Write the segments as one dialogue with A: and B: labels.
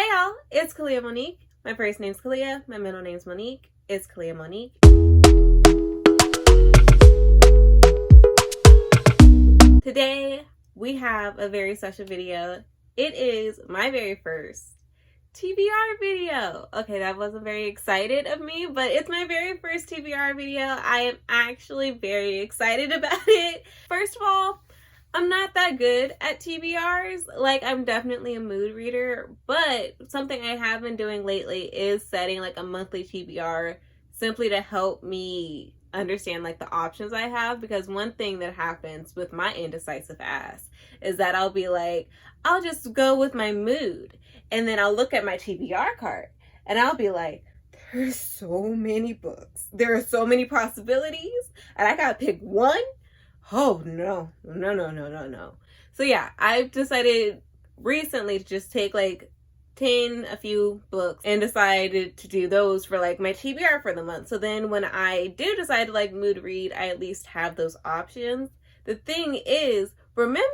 A: Hey y'all, it's Kalia Monique. My first name's Kalia, my middle name's Monique. It's Kalia Monique. Today, we have a very special video. It is my very first TBR video. Okay, that wasn't very excited of me, but it's my very first TBR video. I am actually very excited about it. First of all, I'm not that good at TBRs. Like, I'm definitely a mood reader, but something I have been doing lately is setting like a monthly TBR simply to help me understand like the options I have, because one thing that happens with my indecisive ass is that I'll be like, I'll just go with my mood, and then I'll look at my TBR card and I'll be like, there's so many books, there are so many possibilities, and I gotta pick one. Oh no. So yeah, I've decided recently to just take like a few books and decided to do those for like my TBR for the month. So then when I do decide to like mood read, I at least have those options. The thing is, remember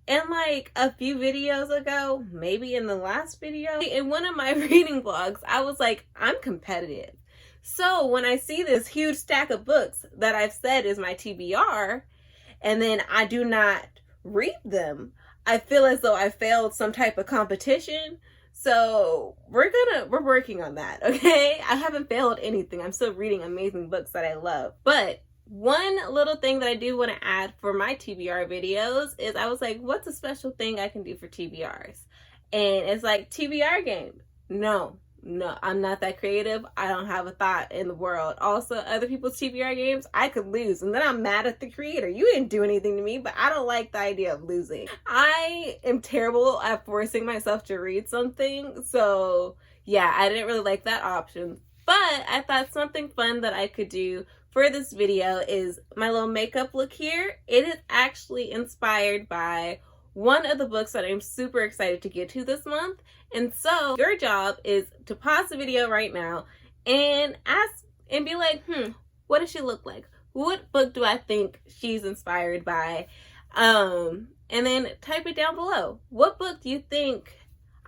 A: in like a few videos ago, maybe in the last video, in one of my reading vlogs, I was like, I'm competitive. So when I see this huge stack of books that I've said is my TBR, and then I do not read them, I feel as though I failed some type of competition. So we're working on that, okay? I haven't failed anything. I'm still reading amazing books that I love. But one little thing that I do want to add for my TBR videos is I was like, what's a special thing I can do for TBRs? And it's like, TBR game. No, I'm not that creative. I don't have a thought in the world. Also, other people's TBR games, I could lose, and then I'm mad at the creator. You didn't do anything to me, but I don't like the idea of losing. I am terrible at forcing myself to read something, so yeah, I didn't really like that option. But I thought something fun that I could do for this video is my little makeup look here. It is actually inspired by one of the books that I'm super excited to get to this month. And so your job is to pause the video right now and ask and be like, what does she look like? What book do I think she's inspired by? And then type it down below. What book do you think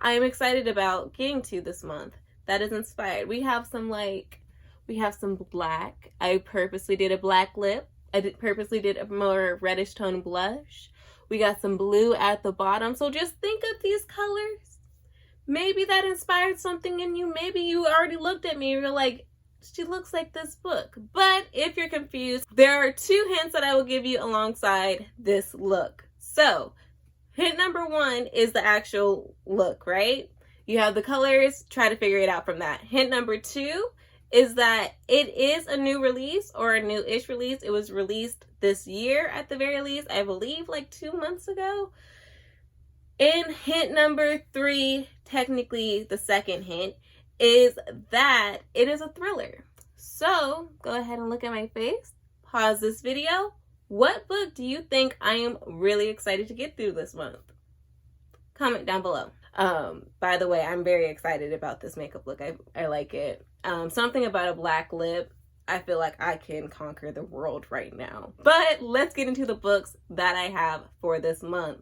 A: I am excited about getting to this month that is inspired? We have some black. I purposely did a black lip. I purposely did a more reddish tone blush. We got some blue at the bottom. So just think of these colors. Maybe that inspired something in you. Maybe you already looked at me and you're like, she looks like this book. But if you're confused, there are 2 hints that I will give you alongside this look. So hint number 1 is the actual look, right? You have the colors, try to figure it out from that. Hint number 2 is that it is a new release, or a new-ish release. It was released this year at the very least, I believe like 2 months ago. And hint number 3, technically the second hint, is that it is a thriller. So go ahead and look at my face, pause this video. What book do you think I am really excited to get through this month? Comment down below. By the way, I'm very excited about this makeup look. I like it. Something about a black lip. I feel like I can conquer the world right now. But let's get into the books that I have for this month.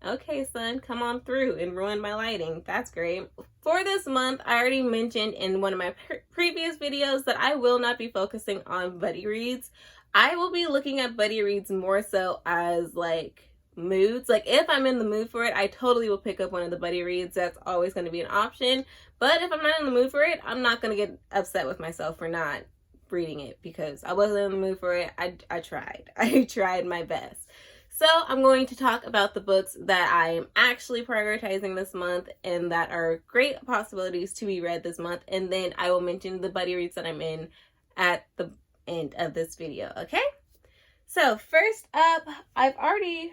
A: Okay, son, come on through and ruin my lighting. That's great. For this month, I already mentioned in one of my previous videos that I will not be focusing on buddy reads. I will be looking at buddy reads more so as like moods. Like if I'm in the mood for it, I totally will pick up one of the buddy reads. That's always going to be an option. But if I'm not in the mood for it, I'm not going to get upset with myself for not reading it, because I wasn't in the mood for it. I tried my best. So I'm going to talk about the books that I am actually prioritizing this month and that are great possibilities to be read this month, and then I will mention the buddy reads that I'm in at the end of this video, okay? So first up, I've already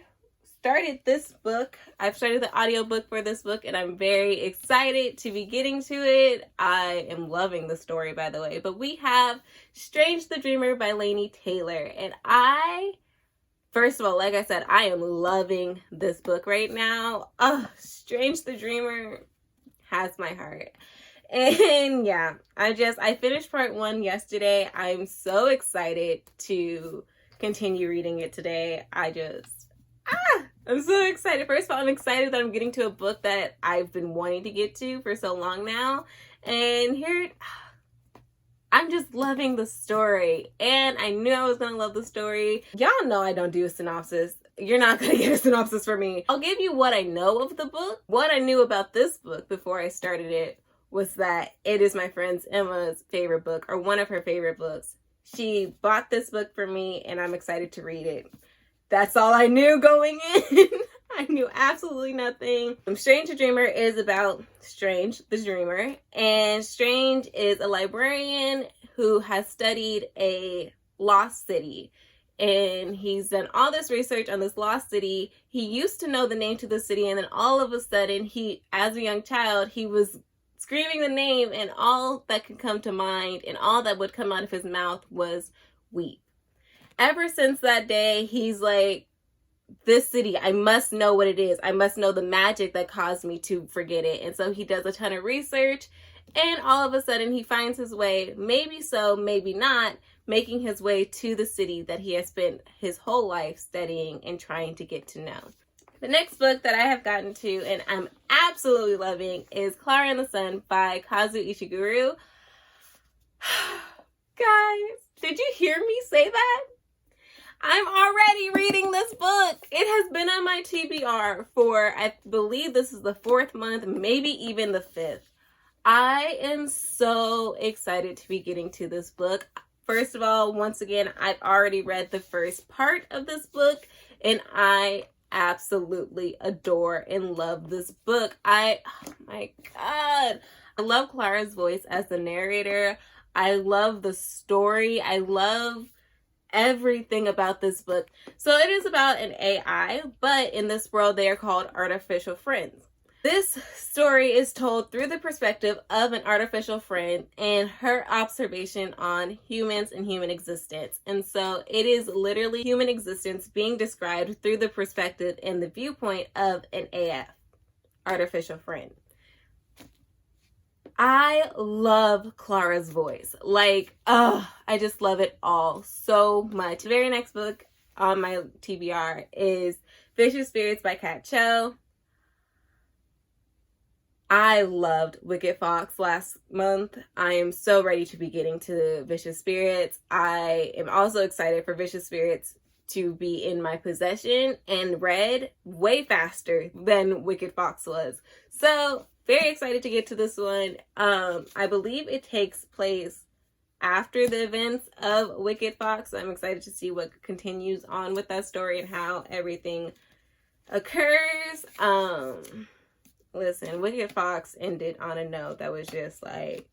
A: started this book. I've started the audiobook for this book, and I'm very excited to be getting to it. I am loving the story, by the way. But we have Strange the Dreamer by Laini Taylor, and first of all, like I said, I am loving this book right now. Strange the Dreamer has my heart. And yeah, I finished part 1 yesterday. I'm so excited to continue reading it today. I'm so excited. First of all, I'm excited that I'm getting to a book that I've been wanting to get to for so long now. And here, I'm just loving the story. And I knew I was going to love the story. Y'all know I don't do a synopsis. You're not going to get a synopsis from me. I'll give you what I know of the book. What I knew about this book before I started it was that it is my friend's Emma's favorite book, or one of her favorite books. She bought this book for me and I'm excited to read it. That's all I knew going in. I knew absolutely nothing. Strange the Dreamer is about Strange the Dreamer. And Strange is a librarian who has studied a lost city. And he's done all this research on this lost city. He used to know the name to the city, and then all of a sudden, as a young child, he was screaming the name, and all that could come to mind and all that would come out of his mouth was weep. Ever since that day, he's like, this city, I must know what it is. I must know the magic that caused me to forget it. And so he does a ton of research, and all of a sudden he finds his way, maybe so, maybe not, making his way to the city that he has spent his whole life studying and trying to get to know. The next book that I have gotten to and I'm absolutely loving is Clara and the Sun by Kazu Ishiguro. Guys, did you hear me say that? I'm already reading this book. It has been on my TBR for, I believe this is the 4th month, maybe even the 5th. I am so excited to be getting to this book. First of all, once again, I've already read the first part of this book, and I absolutely adore and love this book. Oh my God. I love Clara's voice as the narrator. I love the story. I love everything about this book. So it is about an AI, but in this world they are called artificial friends. This story is told through the perspective of an artificial friend and her observation on humans and human existence. And so it is literally human existence being described through the perspective and the viewpoint of an AF, artificial friend. I love Clara's voice. I just love it all so much. The very next book on my TBR is Vicious Spirits by Kat Cho. I loved Wicked Fox last month. I am so ready to be getting to Vicious Spirits. I am also excited for Vicious Spirits to be in my possession and read way faster than Wicked Fox was. So very excited to get to this one. I believe it takes place after the events of Wicked Fox. I'm excited to see what continues on with that story and how everything occurs. Listen, Wicked Fox ended on a note that was just like,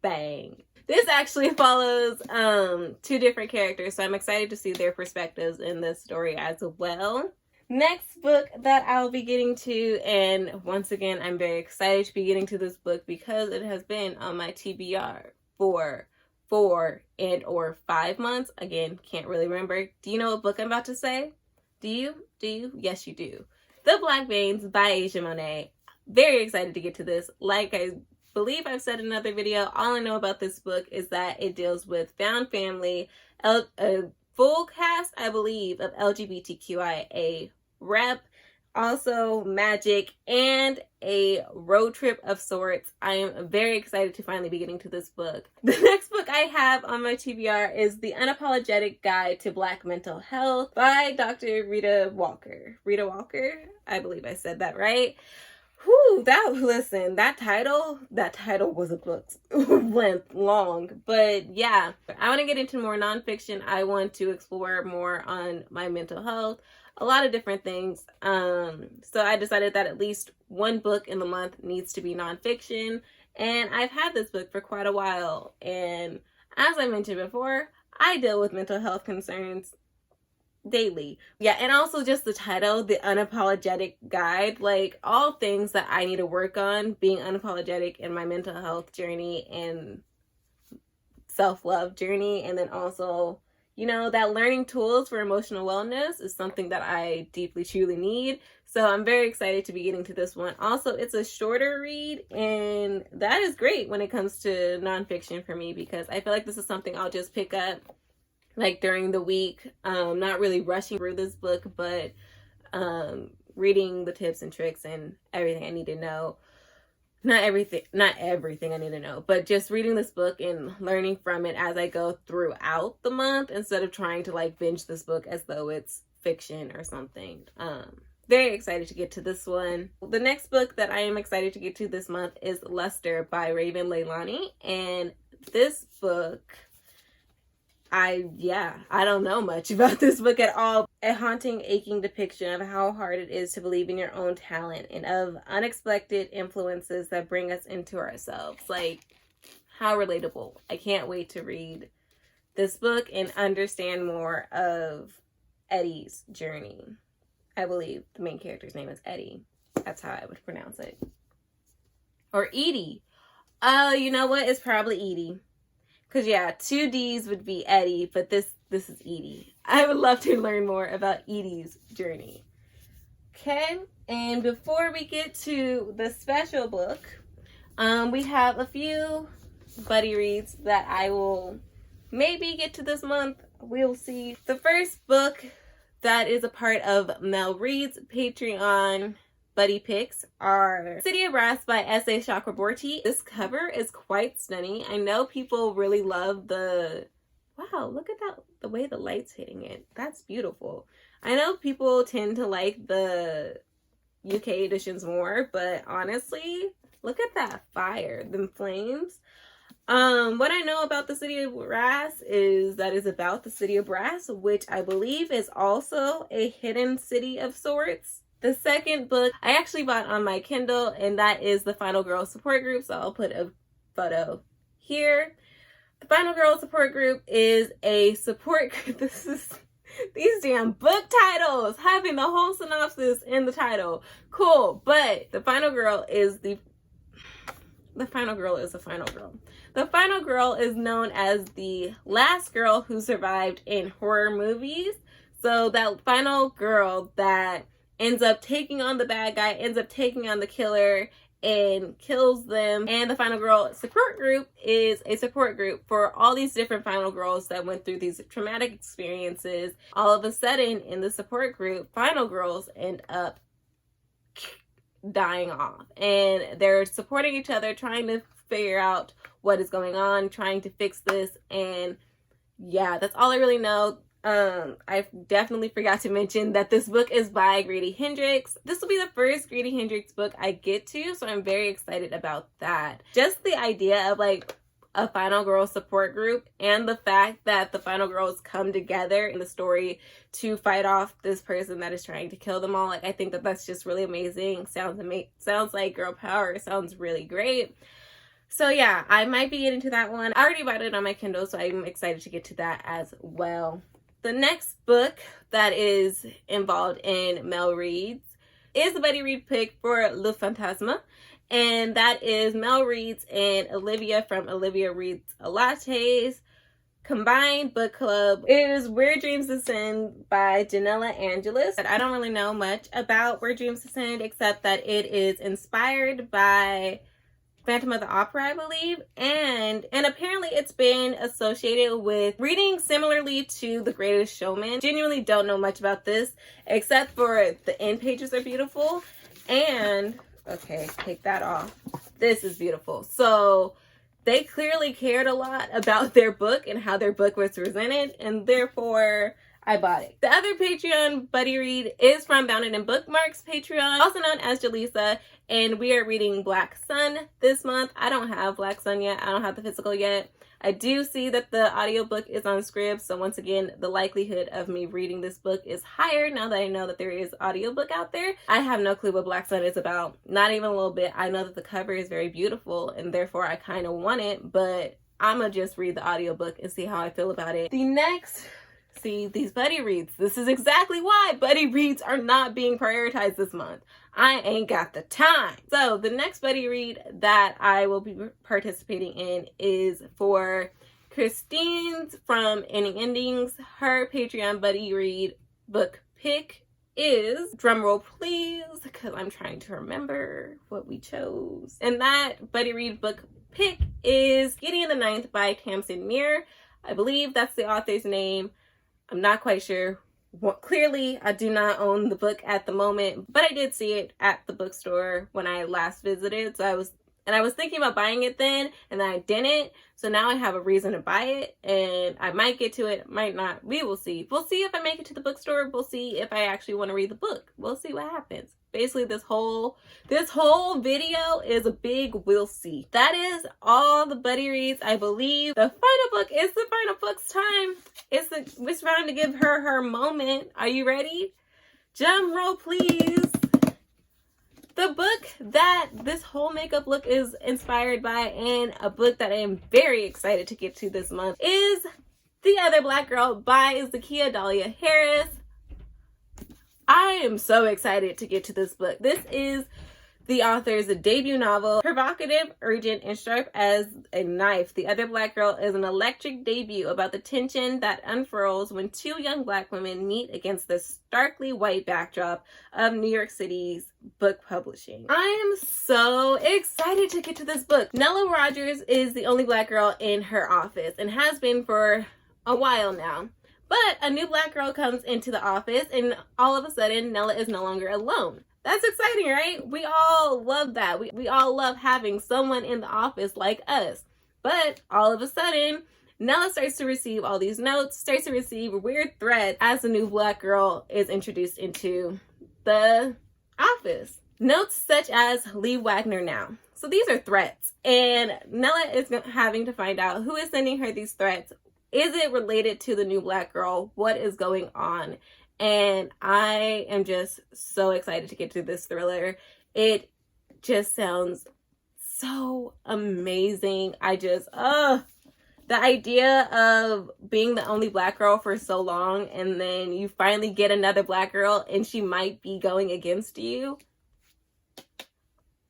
A: bang. This actually follows 2 different characters, so I'm excited to see their perspectives in this story as well. Next book that I'll be getting to, and once again, I'm very excited to be getting to this book because it has been on my TBR for 4 and or 5 months. Again, can't really remember. Do you know what book I'm about to say? Do you? Yes, you do. The Black Veins by Asia Monet. Very excited to get to this. Like I believe I've said in another video, all I know about this book is that it deals with found family, a full cast, I believe, of LGBTQIA rep, also magic, and a road trip of sorts. I am very excited to finally be getting to this book. The next book I have on my TBR is The Unapologetic Guide to Black Mental Health by Dr. Rita Walker. Rita Walker? I believe I said that right. Whew, that title was a book's length long. But yeah, I want to get into more nonfiction. I want to explore more on my mental health, a lot of different things. So I decided that at least one book in the month needs to be nonfiction. And I've had this book for quite a while. And as I mentioned before, I deal with mental health concerns daily. Yeah, and also just the title, The Unapologetic Guide, like all things that I need to work on being unapologetic in my mental health journey and self-love journey. And then also, you know, that learning tools for emotional wellness is something that I deeply, truly need. So I'm very excited to be getting to this one. Also, it's a shorter read, and that is great when it comes to nonfiction for me because I feel like this is something I'll just pick up like during the week. Not really rushing through this book, but reading the tips and tricks and everything I need to know. Not everything I need to know, but just reading this book and learning from it as I go throughout the month instead of trying to like binge this book as though it's fiction or something. Very excited to get to this one. The next book that I am excited to get to this month is Luster by Raven Leilani. And this book, I don't know much about this book at all. A haunting, aching depiction of how hard it is to believe in your own talent and of unexpected influences that bring us into ourselves. Like, how relatable. I can't wait to read this book and understand more of Eddie's journey. I believe the main character's name is Eddie. That's how I would pronounce it. Or Edie. You know what? It's probably Edie. Because, yeah, 2 D's would be Eddie, but this is Edie. I would love to learn more about Edie's journey. Okay, and before we get to the special book, we have a few buddy reads that I will maybe get to this month. We'll see. The first book that is a part of Mel Reed's Patreon buddy picks are City of Brass by S.A. Chakraborty. This cover is quite stunning. I know people really love wow, look at that, the way the light's hitting it. That's beautiful. I know people tend to like the UK editions more, but honestly, look at that fire, them flames. What I know about the City of Brass is that it's about the City of Brass, which I believe is also a hidden city of sorts. The second book I actually bought on my Kindle, and that is the Final Girl Support Group, so I'll put a photo here. The Final Girl Support Group is a support group. These damn book titles, having the whole synopsis in the title. Cool, but the Final Girl is the final girl is the final girl. The final girl is known as the last girl who survived in horror movies. So that final girl that ends up taking on the bad guy, ends up taking on the killer, and kills them. And the Final Girl Support Group is a support group for all these different final girls that went through these traumatic experiences. All of a sudden, in the support group, final girls end up dying off. And they're supporting each other, trying to figure out what is going on, trying to fix this. And yeah, that's all I really know. I definitely forgot to mention that this book is by Grady Hendrix. This will be the first Grady Hendrix book I get to, so I'm very excited about that. Just the idea of like a final girl support group and the fact that the final girls come together in the story to fight off this person that is trying to kill them all. Like, I think that that's just really amazing. Sounds like girl power. Sounds really great. So yeah, I might be getting to that one. I already bought it on my Kindle, so I'm excited to get to that as well. The next book that is involved in Mel Reed's is the buddy read pick for Le Fantasma. And that is Mel Reed's and Olivia from Olivia Reads a Latte's combined book club. It is Where Dreams Descend by Janella Angelis. But I don't really know much about Where Dreams Descend except that it is inspired by Phantom of the Opera, I believe, and apparently it's been associated with reading similarly to The Greatest Showman. Genuinely don't know much about this except for the end pages are beautiful, and okay, take that off. This is beautiful. So they clearly cared a lot about their book and how their book was presented, and therefore I bought it. The other Patreon buddy read is from Bounded in Bookmarks Patreon, also known as Jaleesa, and we are reading Black Sun this month. I don't have Black Sun yet. I don't have the physical yet. I do see that the audiobook is on Scribd, so once again, the likelihood of me reading this book is higher now that I know that there is audiobook out there. I have no clue what Black Sun is about, not even a little bit. I know that the cover is very beautiful, and therefore I kind of want it, but I'm gonna just read the audiobook and see how I feel about it. The next... See, these buddy reads. This is exactly why buddy reads are not being prioritized this month. I ain't got the time. So the next buddy read that I will be participating in is for Christine's from Ending Endings. Her Patreon buddy read book pick is, drumroll please, because I'm trying to remember what we chose. And that buddy read book pick is Gideon the Ninth by Tamsin Muir. I believe that's the author's name. I'm not quite sure Clearly, I do not own the book at the moment, but I did see it at the bookstore when I last visited. So I was thinking about buying it then, and then I didn't. So now I have a reason to buy it, and I might get to it, might not. We will see. We'll see if I make it to the bookstore. We'll see if I actually want to read the book. We'll see what happens. Basically, this whole video is a big we'll see. That is all the buddy reads, I believe. The final book is the final book's time. It's time to give her moment. Are you ready? Drum roll, please. The book that this whole makeup look is inspired by, and a book that I am very excited to get to this month, is The Other Black Girl by Zakiya Dahlia Harris. I am so excited to get to this book. This is the author's debut novel. Provocative, urgent, and sharp as a knife, The Other Black Girl is an electric debut about the tension that unfurls when two young Black women meet against the starkly white backdrop of New York City's book publishing. I am so excited to get to this book. Nella Rogers is the only Black girl in her office and has been for a while now. But a new Black girl comes into the office, and all of a sudden, Nella is no longer alone. That's exciting, right? We all love that. We all love having someone in the office like us. But all of a sudden, Nella starts to receive all these notes, starts to receive weird threats as the new Black girl is introduced into the office. Notes such as "Leave Wagner now." So these are threats, and Nella is having to find out who is sending her these threats. Is it related to the new Black girl? What is going on? And I am just so excited to get to this thriller. It just sounds so amazing. The idea of being the only Black girl for so long, and then you finally get another Black girl and she might be going against you.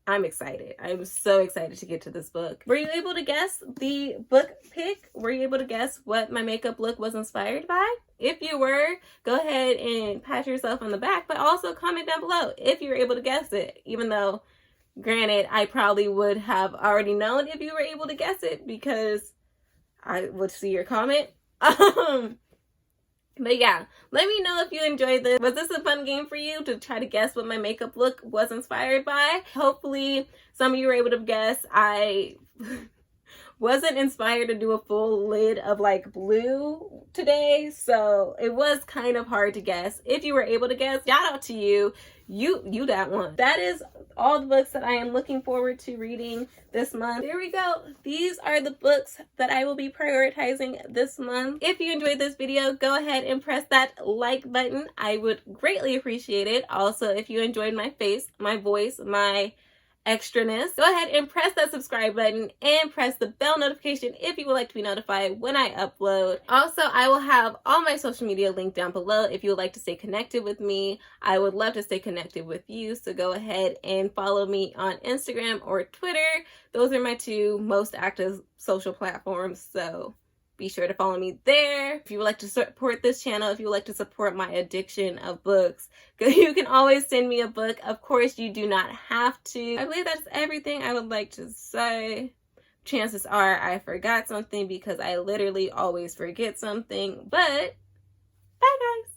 A: I'm excited. I'm so excited to get to this book. Were you able to guess the book pick? Were you able to guess what my makeup look was inspired by? If you were, go ahead and pat yourself on the back, but also comment down below if you were able to guess it. Even though, granted, I probably would have already known if you were able to guess it because I would see your comment. But yeah, let me know if you enjoyed this. Was this a fun game for you to try to guess what my makeup look was inspired by? Hopefully some of you were able to guess. I wasn't inspired to do a full lid of like blue today, so it was kind of hard to guess. If you were able to guess, shout out to you. You that one. That is all the books that I am looking forward to reading this month. There we go. These are the books that I will be prioritizing this month. If you enjoyed this video, go ahead and press that like button. I would greatly appreciate it. Also, if you enjoyed my face, my voice, my extraness, go ahead and press that subscribe button and press the bell notification if you would like to be notified when I upload. Also, I will have all my social media linked down below if you would like to stay connected with me. I would love to stay connected with you, so go ahead and follow me on Instagram or Twitter. Those are my two most active social platforms, so be sure to follow me there. If you would like to support this channel, if you would like to support my addiction of books, you can always send me a book. Of course, you do not have to. I believe that's everything I would like to say. Chances are I forgot something because I literally always forget something. But bye, guys.